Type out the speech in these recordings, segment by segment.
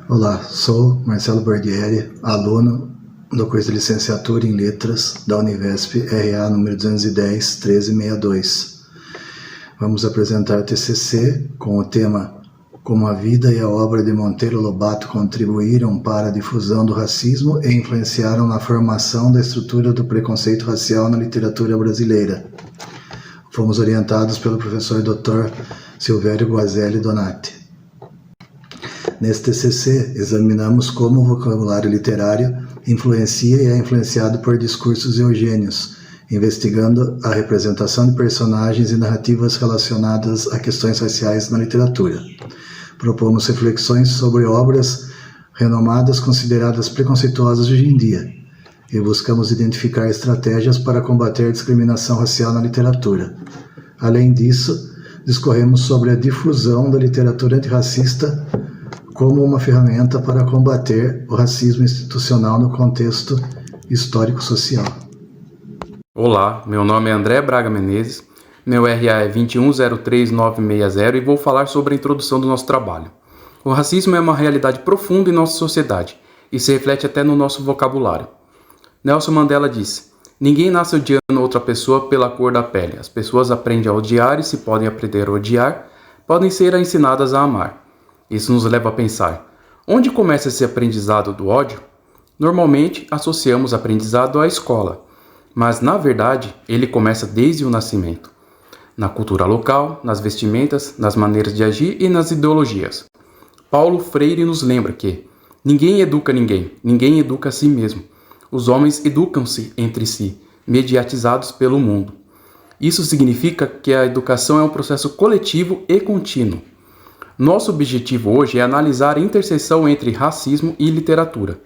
Olá, sou Marcelo Bardieri, aluno do curso de licenciatura em Letras da Univesp RA número 210 1362. Vamos apresentar o TCC com o tema Como a vida e a obra de Monteiro Lobato contribuíram para a difusão do racismo e influenciaram na formação da estrutura do preconceito racial na literatura brasileira. Fomos orientados pelo professor Dr. Silvério Guazelli Donati. Neste TCC, examinamos como o vocabulário literário influencia e é influenciado por discursos eugênios, investigando a representação de personagens e narrativas relacionadas a questões raciais na literatura. Propomos reflexões sobre obras renomadas consideradas preconceituosas hoje em dia e buscamos identificar estratégias para combater a discriminação racial na literatura. Além disso, discorremos sobre a difusão da literatura antirracista como uma ferramenta para combater o racismo institucional no contexto histórico-social. Olá, meu nome é André Braga Menezes, meu RA é 2103960 e vou falar sobre a introdução do nosso trabalho. O racismo é uma realidade profunda em nossa sociedade e se reflete até no nosso vocabulário. Nelson Mandela disse: "Ninguém nasce odiando outra pessoa pela cor da pele. As pessoas aprendem a odiar e, se podem aprender a odiar, podem ser ensinadas a amar." Isso nos leva a pensar: onde começa esse aprendizado do ódio? Normalmente associamos aprendizado à escola, mas na verdade ele começa desde o nascimento, na cultura local, nas vestimentas, nas maneiras de agir e nas ideologias. Paulo Freire nos lembra que ninguém educa ninguém, ninguém educa a si mesmo. Os homens educam-se entre si, mediatizados pelo mundo. Isso significa que a educação é um processo coletivo e contínuo. Nosso objetivo hoje é analisar a interseção entre racismo e literatura.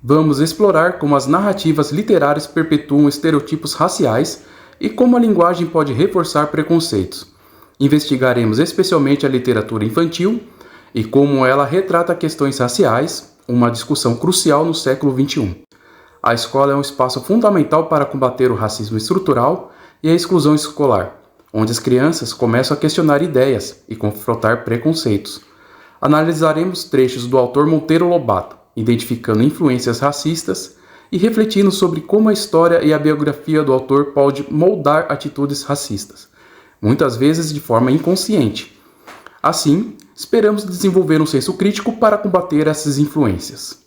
Vamos explorar como as narrativas literárias perpetuam estereotipos raciais e como a linguagem pode reforçar preconceitos. Investigaremos especialmente a literatura infantil e como ela retrata questões raciais, uma discussão crucial no século XXI. A escola é um espaço fundamental para combater o racismo estrutural e a exclusão escolar, onde as crianças começam a questionar ideias e confrontar preconceitos. Analisaremos trechos do autor Monteiro Lobato, identificando influências racistas e refletindo sobre como a história e a biografia do autor pode moldar atitudes racistas, muitas vezes de forma inconsciente. Assim, esperamos desenvolver um senso crítico para combater essas influências.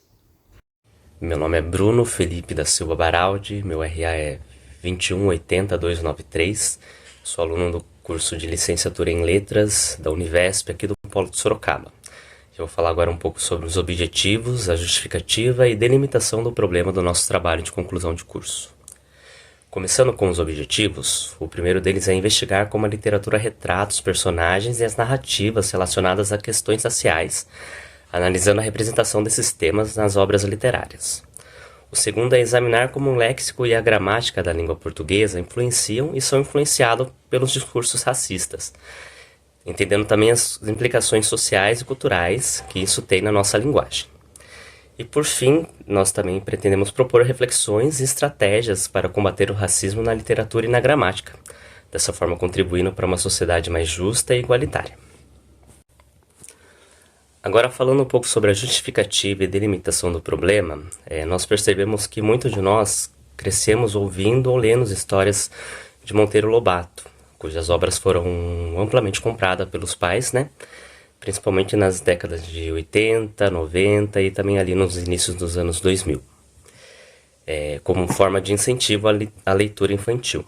Meu nome é Bruno Felipe da Silva Baraldi, meu RA é 2180293. Sou aluno do curso de licenciatura em Letras da Univesp, aqui do Polo de Sorocaba. Eu vou falar agora um pouco sobre os objetivos, a justificativa e delimitação do problema do nosso trabalho de conclusão de curso. Começando com os objetivos, o primeiro deles é investigar como a literatura retrata os personagens e as narrativas relacionadas a questões raciais, analisando a representação desses temas nas obras literárias. O segundo é examinar como o léxico e a gramática da língua portuguesa influenciam e são influenciados pelos discursos racistas, entendendo também as implicações sociais e culturais que isso tem na nossa linguagem. E por fim, nós também pretendemos propor reflexões e estratégias para combater o racismo na literatura e na gramática, dessa forma contribuindo para uma sociedade mais justa e igualitária. Agora, falando um pouco sobre a justificativa e delimitação do problema, nós percebemos que muitos de nós crescemos ouvindo ou lendo histórias de Monteiro Lobato, cujas obras foram amplamente compradas pelos pais, principalmente nas décadas de 80, 90 e também ali nos inícios dos anos 2000, como forma de incentivo à leitura infantil.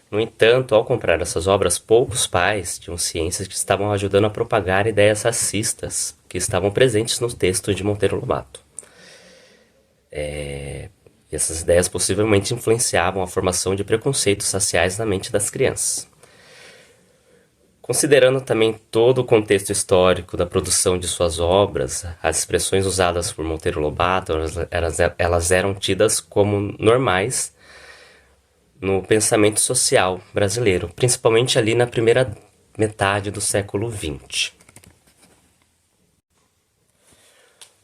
No entanto, ao comprar essas obras, poucos pais tinham ciência que estavam ajudando a propagar ideias racistas que estavam presentes nos textos de Monteiro Lobato. E essas ideias possivelmente influenciavam a formação de preconceitos raciais na mente das crianças. Considerando também todo o contexto histórico da produção de suas obras, as expressões usadas por Monteiro Lobato, elas eram tidas como normais no pensamento social brasileiro, principalmente ali na primeira metade do século XX.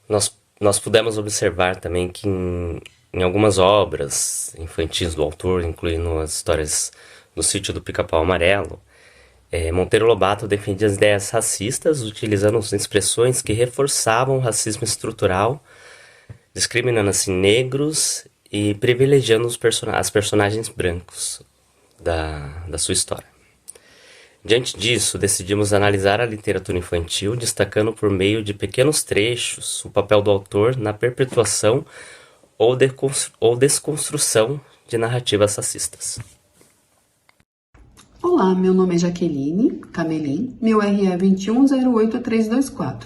Nós pudemos observar também que em algumas obras infantis do autor, incluindo as histórias do Sítio do Pica-Pau Amarelo, Monteiro Lobato defendia as ideias racistas, utilizando expressões que reforçavam o racismo estrutural, discriminando assim negros e privilegiando as personagens brancos da sua história. Diante disso, decidimos analisar a literatura infantil, destacando por meio de pequenos trechos o papel do autor na perpetuação ou desconstrução de narrativas racistas. Olá, meu nome é Jaqueline Camelin, meu RE é 2108324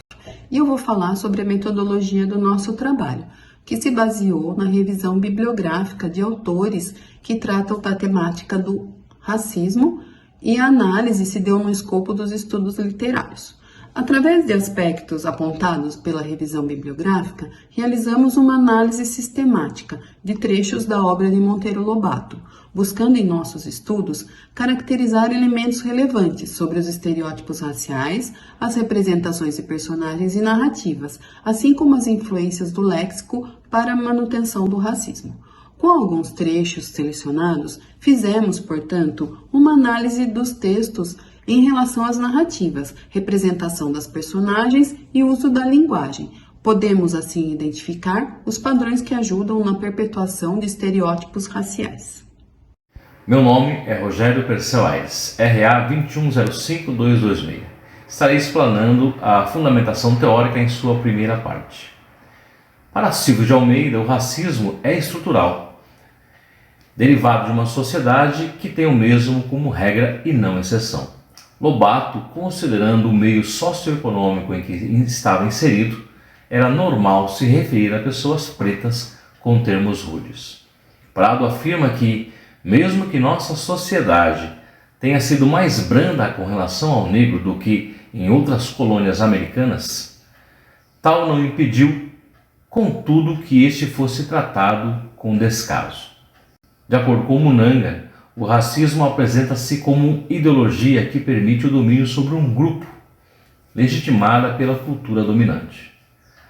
e eu vou falar sobre a metodologia do nosso trabalho, que se baseou na revisão bibliográfica de autores que tratam da temática do racismo e a análise se deu no escopo dos estudos literários. Através de aspectos apontados pela revisão bibliográfica, realizamos uma análise sistemática de trechos da obra de Monteiro Lobato, buscando em nossos estudos caracterizar elementos relevantes sobre os estereótipos raciais, as representações de personagens e narrativas, assim como as influências do léxico para a manutenção do racismo. Com alguns trechos selecionados, fizemos, portanto, uma análise dos textos em relação às narrativas, representação das personagens e uso da linguagem. Podemos, assim, identificar os padrões que ajudam na perpetuação de estereótipos raciais. Meu nome é Rogério Perseu Aires, RA 2105226. Estarei explanando a fundamentação teórica em sua primeira parte. Para Silvio de Almeida, o racismo é estrutural, derivado de uma sociedade que tem o mesmo como regra e não exceção. Lobato, considerando o meio socioeconômico em que estava inserido, era normal se referir a pessoas pretas com termos rudes. Prado afirma que, mesmo que nossa sociedade tenha sido mais branda com relação ao negro do que em outras colônias americanas, tal não impediu, contudo, que este fosse tratado com descaso. De acordo com Munanga, o racismo apresenta-se como uma ideologia que permite o domínio sobre um grupo, legitimada pela cultura dominante.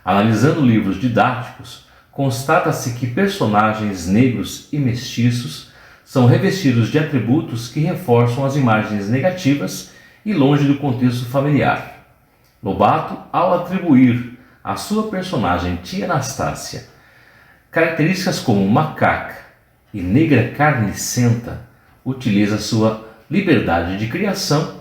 Analisando livros didáticos, constata-se que personagens negros e mestiços são revestidos de atributos que reforçam as imagens negativas e longe do contexto familiar. Lobato, ao atribuir à sua personagem Tia Anastácia características como macaca e negra carnicenta, utiliza sua liberdade de criação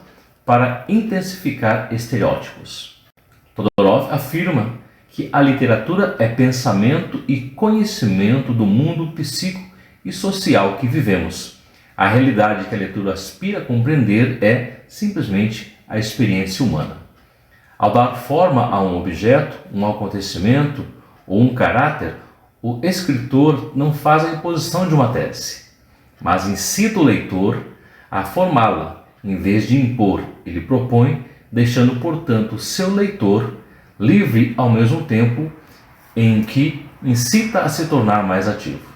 para intensificar estereótipos. Todorov afirma que a literatura é pensamento e conhecimento do mundo psíquico e social que vivemos. A realidade que a leitura aspira a compreender é simplesmente a experiência humana. Ao dar forma a um objeto, um acontecimento ou um caráter, o escritor não faz a imposição de uma tese, mas incita o leitor a formá-la. Em vez de impor, ele propõe, deixando, portanto, seu leitor livre ao mesmo tempo em que incita a se tornar mais ativo.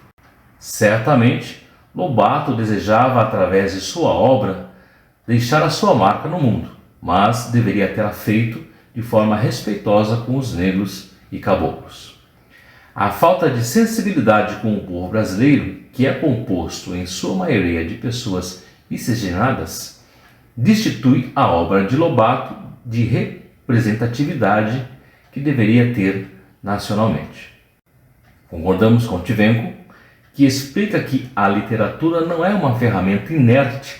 Certamente, Lobato desejava, através de sua obra, deixar a sua marca no mundo, mas deveria tê-la feito de forma respeitosa com os negros e caboclos. A falta de sensibilidade com o povo brasileiro, que é composto em sua maioria de pessoas miscigenadas, destitui a obra de Lobato de representatividade que deveria ter nacionalmente. Concordamos com Tivenco, que explica que a literatura não é uma ferramenta inerte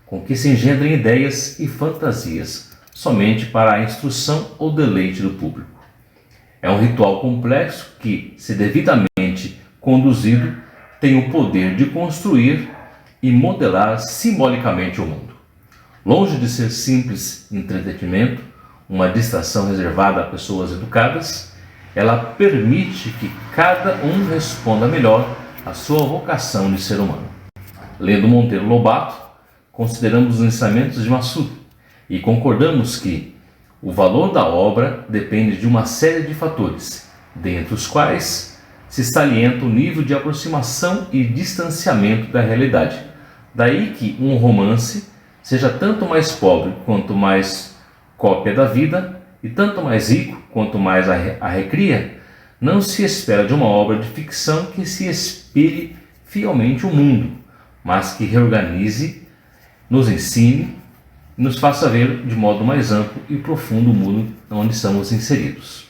com que se engendrem ideias e fantasias somente para a instrução ou deleite do público. É um ritual complexo que, se devidamente conduzido, tem o poder de construir e modelar simbolicamente o mundo. Longe de ser simples entretenimento, uma distração reservada a pessoas educadas, ela permite que cada um responda melhor à sua vocação de ser humano. Lendo Monteiro Lobato, consideramos os ensinamentos de Massuda e concordamos que o valor da obra depende de uma série de fatores, dentre os quais se salienta o nível de aproximação e distanciamento da realidade. Daí que um romance seja tanto mais pobre quanto mais cópia da vida e tanto mais rico quanto mais a recria, não se espera de uma obra de ficção que se espelhe fielmente o mundo, mas que reorganize, nos ensine e nos faça ver de modo mais amplo e profundo o mundo onde estamos inseridos.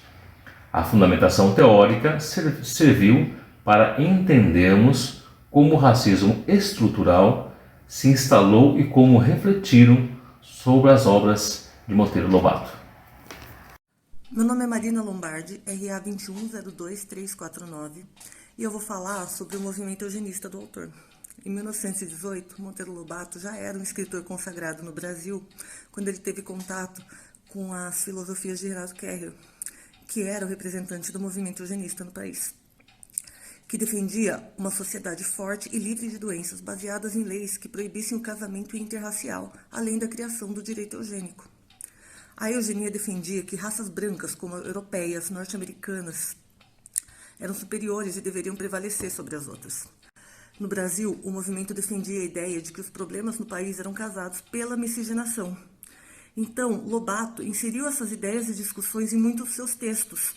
A fundamentação teórica serviu para entendermos como o racismo estrutural se instalou e como refletiram sobre as obras de Monteiro Lobato. Meu nome é Marina Lombardi, RA 2102349, e eu vou falar sobre o movimento eugenista do autor. Em 1918, Monteiro Lobato já era um escritor consagrado no Brasil, quando ele teve contato com as filosofias de Gerardo Kerrer, que era o representante do movimento eugenista no país, que defendia uma sociedade forte e livre de doenças, baseadas em leis que proibissem o casamento interracial, além da criação do direito eugênico. A eugenia defendia que raças brancas, como europeias, norte-americanas, eram superiores e deveriam prevalecer sobre as outras. No Brasil, o movimento defendia a ideia de que os problemas no país eram causados pela miscigenação. Então, Lobato inseriu essas ideias e discussões em muitos dos seus textos,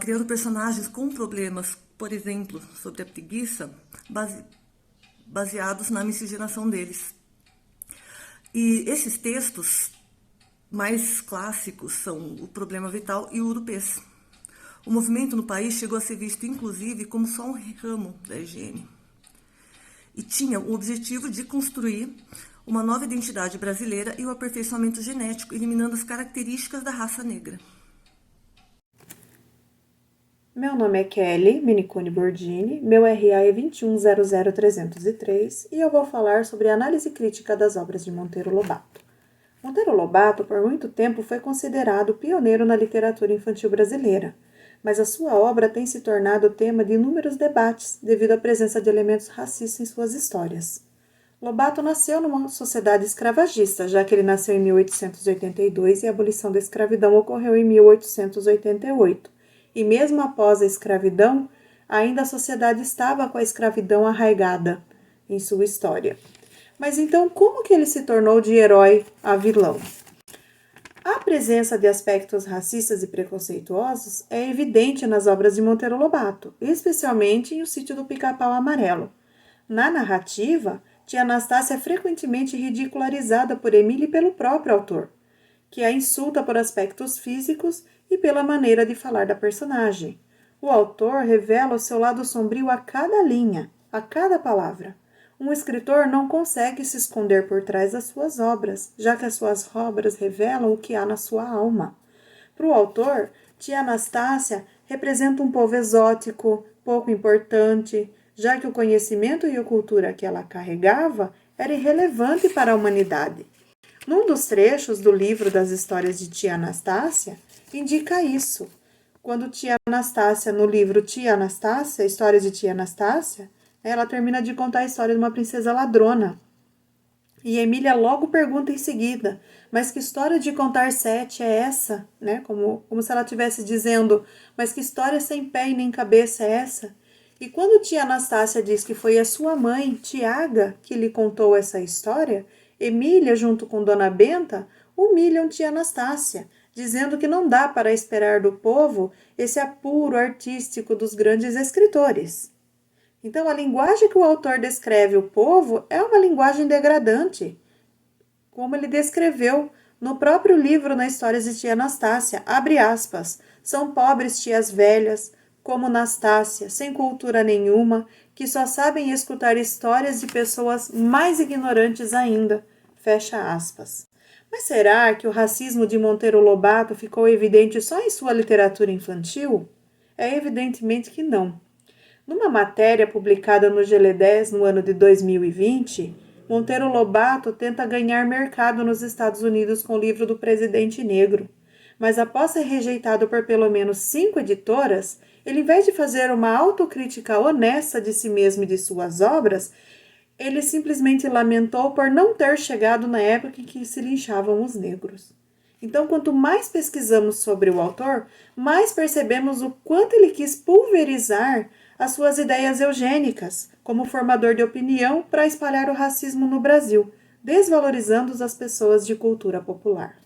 criando personagens com problemas, por exemplo, sobre a preguiça, baseados na miscigenação deles. E esses textos mais clássicos são O Problema Vital e o Urupês. O movimento no país chegou a ser visto, inclusive, como só um ramo da higiene. E tinha o objetivo de construir uma nova identidade brasileira e o aperfeiçoamento genético, eliminando as características da raça negra. Meu nome é Kelly Minicone Bordini, meu RA é 2100303 e eu vou falar sobre a análise crítica das obras de Monteiro Lobato. Monteiro Lobato, por muito tempo, foi considerado pioneiro na literatura infantil brasileira, mas a sua obra tem se tornado tema de inúmeros debates devido à presença de elementos racistas em suas histórias. Lobato nasceu numa sociedade escravagista, já que ele nasceu em 1882 e a abolição da escravidão ocorreu em 1888. E mesmo após a escravidão, ainda a sociedade estava com a escravidão arraigada em sua história. Mas então, como que ele se tornou de herói a vilão? A presença de aspectos racistas e preconceituosos é evidente nas obras de Monteiro Lobato, especialmente em O Sítio do Pica-Pau Amarelo. Na narrativa, tia Anastácia é frequentemente ridicularizada por Emília e pelo próprio autor, que a insulta por aspectos físicos e pela maneira de falar da personagem. O autor revela o seu lado sombrio a cada linha, a cada palavra. Um escritor não consegue se esconder por trás das suas obras, já que as suas obras revelam o que há na sua alma. Para o autor, tia Anastácia representa um povo exótico, pouco importante, já que o conhecimento e a cultura que ela carregava era irrelevante para a humanidade. Num dos trechos do livro das histórias de tia Anastácia, indica isso. Quando tia Anastácia, no livro Tia Anastácia, Histórias de tia Anastácia, ela termina de contar a história de uma princesa ladrona. E Emília logo pergunta em seguida, mas que história de contar sete é essa? Como se ela estivesse dizendo, mas que história sem pé e nem cabeça é essa? E quando tia Anastácia diz que foi a sua mãe, Tiaga, que lhe contou essa história, Emília, junto com Dona Benta, humilham tia Anastácia, dizendo que não dá para esperar do povo esse apuro artístico dos grandes escritores. Então, a linguagem que o autor descreve o povo é uma linguagem degradante, como ele descreveu no próprio livro na Histórias de tia Anastácia, abre aspas, são pobres tias velhas, como Anastácia, sem cultura nenhuma, que só sabem escutar histórias de pessoas mais ignorantes ainda, fecha aspas. Mas será que o racismo de Monteiro Lobato ficou evidente só em sua literatura infantil? É evidentemente que não. Numa matéria publicada no GL10 no ano de 2020, Monteiro Lobato tenta ganhar mercado nos Estados Unidos com o livro do Presidente Negro. Mas após ser rejeitado por pelo menos 5 editoras, ele, em vez de fazer uma autocrítica honesta de si mesmo e de suas obras, ele simplesmente lamentou por não ter chegado na época em que se linchavam os negros. Então, quanto mais pesquisamos sobre o autor, mais percebemos o quanto ele quis pulverizar as suas ideias eugênicas como formador de opinião para espalhar o racismo no Brasil, desvalorizando as pessoas de cultura popular.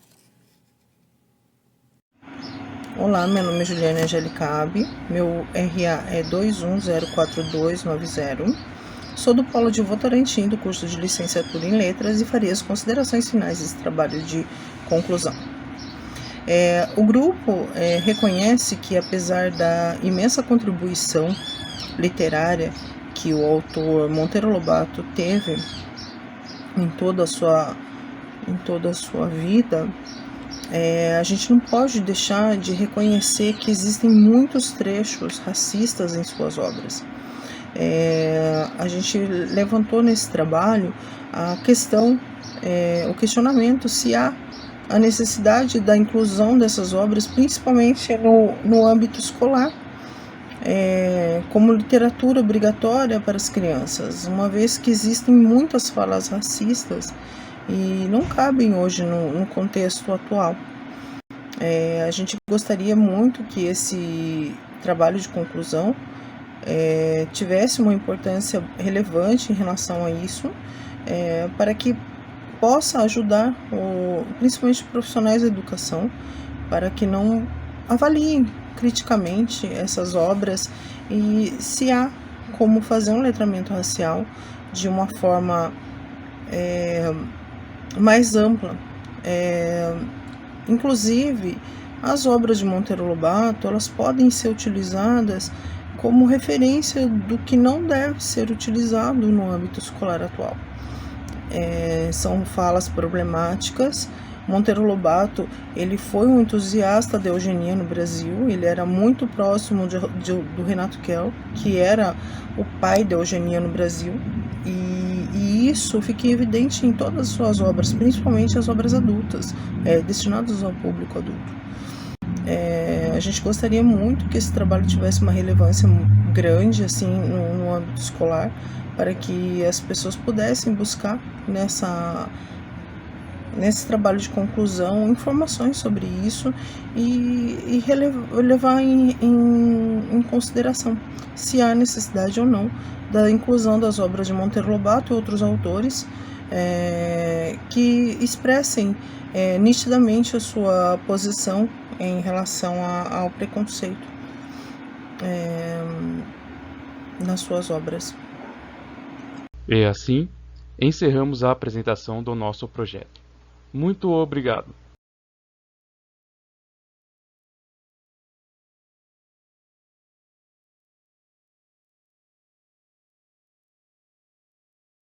Olá, meu nome é Juliana Angelicabe, meu RA é 2104290 Sou do Polo de Votorantim, do curso de Licenciatura em Letras, e faria as considerações finais desse trabalho de conclusão. O grupo reconhece que, apesar da imensa contribuição literária que o autor Monteiro Lobato teve em toda a sua vida, a gente não pode deixar de reconhecer que existem muitos trechos racistas em suas obras. A gente levantou nesse trabalho a questão, o questionamento se há a necessidade da inclusão dessas obras, principalmente no âmbito escolar, como literatura obrigatória para as crianças, uma vez que existem muitas falas racistas e não cabem hoje no contexto atual. A gente gostaria muito que esse trabalho de conclusão tivesse uma importância relevante em relação a isso, para que possa ajudar principalmente profissionais da educação, para que não avaliem criticamente essas obras e se há como fazer um letramento racial de uma forma mais ampla. Inclusive, as obras de Monteiro Lobato, elas podem ser utilizadas como referência do que não deve ser utilizado no âmbito escolar atual. São falas problemáticas. Monteiro Lobato, ele foi um entusiasta da eugenia no Brasil, ele era muito próximo do Renato Kell, que era o pai da eugenia no Brasil, e isso fica evidente em todas as suas obras, principalmente as obras adultas, destinadas ao público adulto. A gente gostaria muito que esse trabalho tivesse uma relevância grande assim, no âmbito escolar, para que as pessoas pudessem buscar nesse trabalho de conclusão informações sobre isso e levar em consideração se há necessidade ou não da inclusão das obras de Monteiro Lobato e outros autores que expressem nitidamente a sua posição em relação ao preconceito nas suas obras. E assim, encerramos a apresentação do nosso projeto. Muito obrigado!